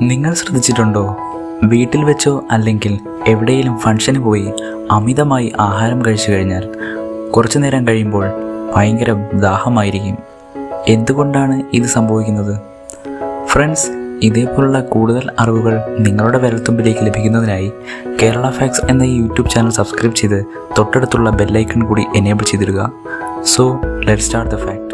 നിങ്ങൾ ശ്രദ്ധിച്ചിട്ടുണ്ടോ, വീട്ടിൽ വെച്ചോ അല്ലെങ്കിൽ എവിടെയെങ്കിലും ഫംഗ്ഷന് പോയി അമിതമായി ആഹാരം കഴിച്ചു കഴിഞ്ഞാൽ കുറച്ചു നേരം കഴിയുമ്പോൾ ഭയങ്കര ദാഹമായിരിക്കും. എന്തുകൊണ്ടാണ് ഇത് സംഭവിക്കുന്നത്? ഫ്രണ്ട്സ്, ഇതേപോലുള്ള കൂടുതൽ അറിവുകൾ നിങ്ങളുടെ വിരൽത്തുമ്പിലേക്ക് ലഭിക്കുന്നതിനായി കേരള ഫാക്ട്സ് എന്ന ഈ യൂട്യൂബ് ചാനൽ സബ്സ്ക്രൈബ് ചെയ്ത് തൊട്ടടുത്തുള്ള ബെല്ലൈക്കൺ കൂടി എനേബിൾ ചെയ്തിടുക. So let's start the fact.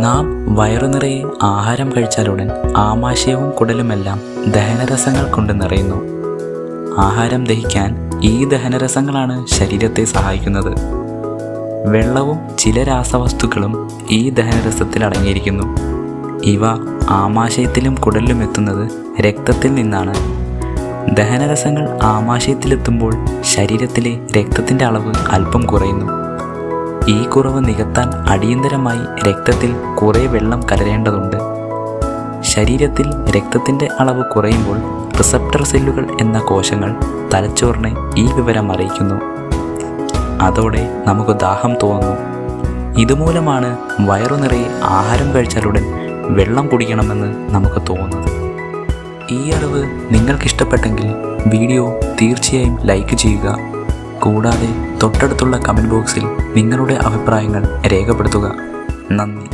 നാം വയറുനിറയെ ആഹാരം കഴിച്ചാലുടൻ ആമാശയവും കുടലുമെല്ലാം ദഹനരസങ്ങൾ കൊണ്ട് നിറയുന്നു. ആഹാരം ദഹിക്കാൻ ഈ ദഹനരസങ്ങളാണ് ശരീരത്തെ സഹായിക്കുന്നത്. വെള്ളവും ചില രാസവസ്തുക്കളും ഈ ദഹനരസത്തിൽ അടങ്ങിയിരിക്കുന്നു. ഇവ ആമാശയത്തിലും കുടലിലും എത്തുന്നത് രക്തത്തിൽ നിന്നാണ്. ദഹനരസങ്ങൾ ആമാശയത്തിലെത്തുമ്പോൾ ശരീരത്തിലെ രക്തത്തിൻ്റെ അളവ് അല്പം കുറയുന്നു. ഈ കുറവ് നികത്താൻ അടിയന്തരമായി രക്തത്തിൽ കുറേ വെള്ളം കലരേണ്ടതുണ്ട്. ശരീരത്തിൽ രക്തത്തിൻ്റെ അളവ് കുറയുമ്പോൾ റിസപ്റ്റർ സെല്ലുകൾ എന്ന കോശങ്ങൾ തലച്ചോറിനെ ഈ വിവരം അറിയിക്കുന്നു. അതോടെ നമുക്ക് ദാഹം തോന്നുന്നു. ഇതുമൂലമാണ് വയറുനിറയെ ആഹാരം കഴിച്ചാലുടൻ വെള്ളം കുടിക്കണമെന്ന് നമുക്ക് തോന്നുന്നത്. ഈ അറിവ് നിങ്ങൾക്കിഷ്ടപ്പെട്ടെങ്കിൽ വീഡിയോ തീർച്ചയായും ലൈക്ക് ചെയ്യുക. കൂടാതെ തൊട്ടടുത്തുള്ള കമൻറ്റ് ബോക്സിൽ നിങ്ങളുടെ അഭിപ്രായങ്ങൾ രേഖപ്പെടുത്തുക. നന്ദി.